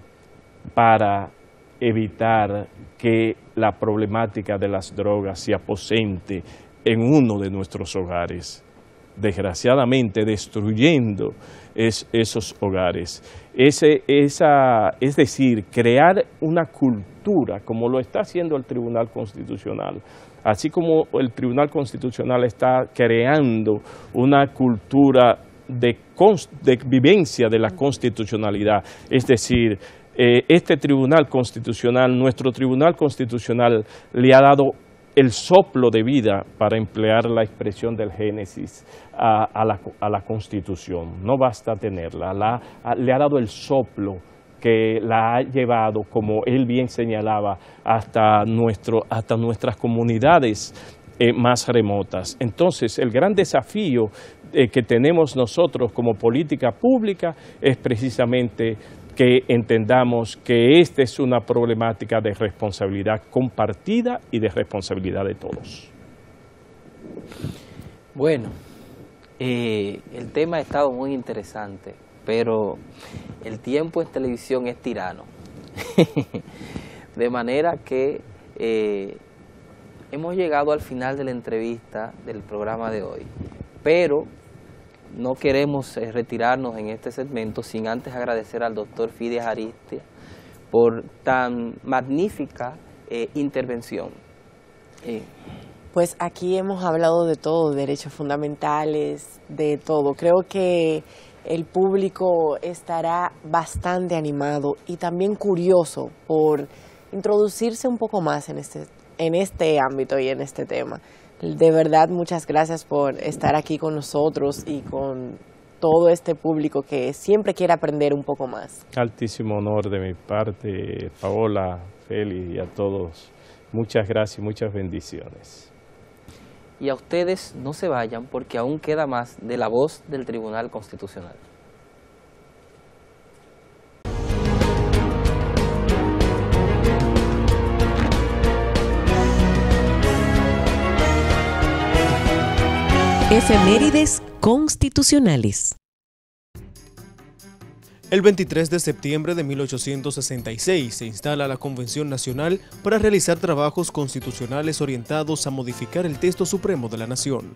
para evitar que la problemática de las drogas se aposente en uno de nuestros hogares, desgraciadamente destruyendo esos hogares. Es decir, crear una cultura, como lo está haciendo el Tribunal Constitucional, así como el Tribunal Constitucional está creando una cultura de vivencia de la constitucionalidad. Es decir, este Tribunal Constitucional, nuestro Tribunal Constitucional, le ha dado el soplo de vida, para emplear la expresión del Génesis, a la Constitución. No basta tenerla, le ha dado el soplo que la ha llevado, como él bien señalaba, hasta nuestras comunidades más remotas. Entonces, el gran desafío que tenemos nosotros como política pública es precisamente que entendamos que esta es una problemática de responsabilidad compartida y de responsabilidad de todos. Bueno, el tema ha estado muy interesante, pero el tiempo en televisión es tirano. De manera que hemos llegado al final de la entrevista del programa de hoy, pero no queremos retirarnos en este segmento sin antes agradecer al doctor Fides Aristia por tan magnífica intervención. Pues aquí hemos hablado de todo, derechos fundamentales, de todo. Creo que el público estará bastante animado y también curioso por introducirse un poco más en este ámbito y en este tema. De verdad, muchas gracias por estar aquí con nosotros y con todo este público que siempre quiere aprender un poco más. Altísimo honor de mi parte, Paola, Félix y a todos. Muchas gracias y muchas bendiciones. Y a ustedes no se vayan porque aún queda más de La Voz del Tribunal Constitucional. Efemérides constitucionales. El 23 de septiembre de 1866 se instala la Convención Nacional para realizar trabajos constitucionales orientados a modificar el texto supremo de la nación.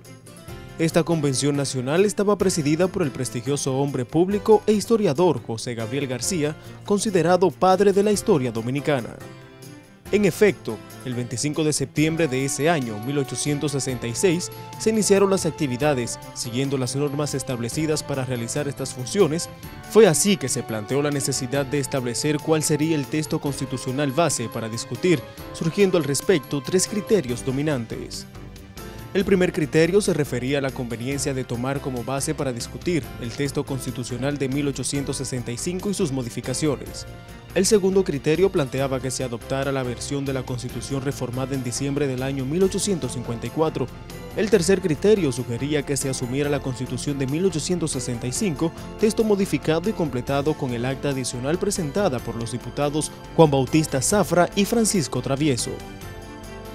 Esta Convención Nacional estaba presidida por el prestigioso hombre público e historiador José Gabriel García, considerado padre de la historia dominicana. En efecto, el 25 de septiembre de ese año, 1866, se iniciaron las actividades, siguiendo las normas establecidas para realizar estas funciones. Fue así que se planteó la necesidad de establecer cuál sería el texto constitucional base para discutir, surgiendo al respecto 3 criterios dominantes. El primer criterio se refería a la conveniencia de tomar como base para discutir el texto constitucional de 1865 y sus modificaciones. El segundo criterio planteaba que se adoptara la versión de la Constitución reformada en diciembre del año 1854. El tercer criterio sugería que se asumiera la Constitución de 1865, texto modificado y completado con el acta adicional presentada por los diputados Juan Bautista Zafra y Francisco Travieso.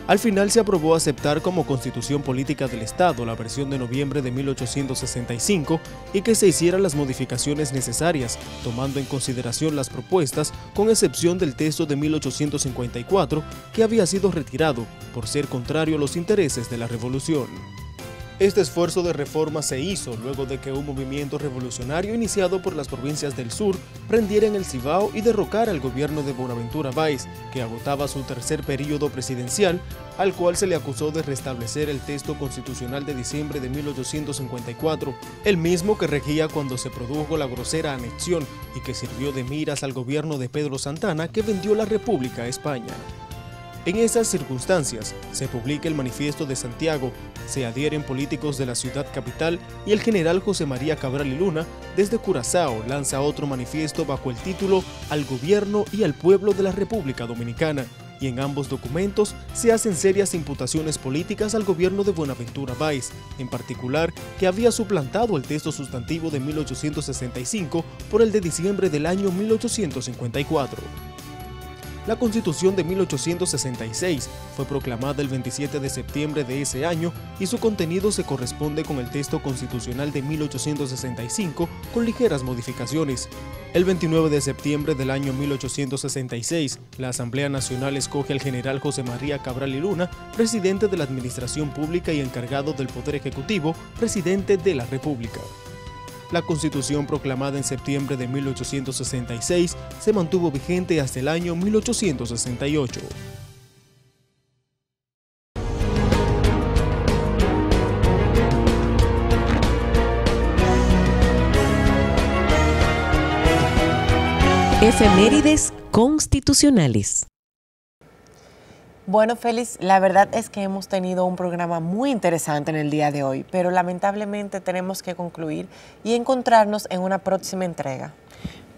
Al final se aprobó aceptar como Constitución Política del Estado la versión de noviembre de 1865 y que se hicieran las modificaciones necesarias, tomando en consideración las propuestas, con excepción del texto de 1854, que había sido retirado por ser contrario a los intereses de la Revolución. Este esfuerzo de reforma se hizo luego de que un movimiento revolucionario iniciado por las provincias del sur prendiera en el Cibao y derrocara al gobierno de Buenaventura Báez, que agotaba su tercer período presidencial, al cual se le acusó de restablecer el texto constitucional de diciembre de 1854, el mismo que regía cuando se produjo la grosera anexión y que sirvió de miras al gobierno de Pedro Santana, que vendió la República a España. En esas circunstancias, se publica el Manifiesto de Santiago, se adhieren políticos de la ciudad capital y el general José María Cabral y Luna, desde Curazao, lanza otro manifiesto bajo el título Al Gobierno y al Pueblo de la República Dominicana, y en ambos documentos se hacen serias imputaciones políticas al gobierno de Buenaventura Báez, en particular que había suplantado el texto sustantivo de 1865 por el de diciembre del año 1854. La Constitución de 1866 fue proclamada el 27 de septiembre de ese año y su contenido se corresponde con el texto constitucional de 1865 con ligeras modificaciones. El 29 de septiembre del año 1866, la Asamblea Nacional escoge al general José María Cabral y Luna, presidente de la Administración Pública y encargado del Poder Ejecutivo, presidente de la República. La Constitución proclamada en septiembre de 1866 se mantuvo vigente hasta el año 1868. Efemérides constitucionales. Bueno, Félix, la verdad es que hemos tenido un programa muy interesante en el día de hoy, pero lamentablemente tenemos que concluir y encontrarnos en una próxima entrega.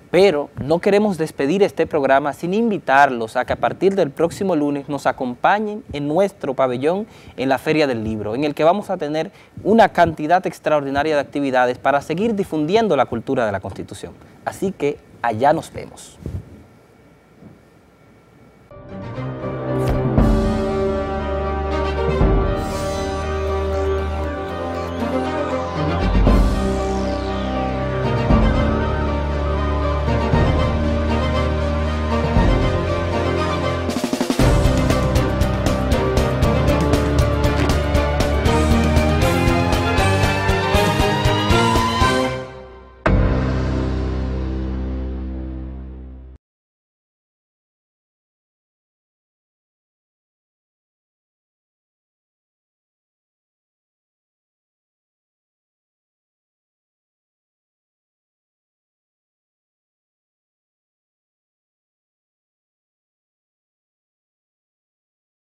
Pero no queremos despedir este programa sin invitarlos a que a partir del próximo lunes nos acompañen en nuestro pabellón en la Feria del Libro, en el que vamos a tener una cantidad extraordinaria de actividades para seguir difundiendo la cultura de la Constitución. Así que allá nos vemos.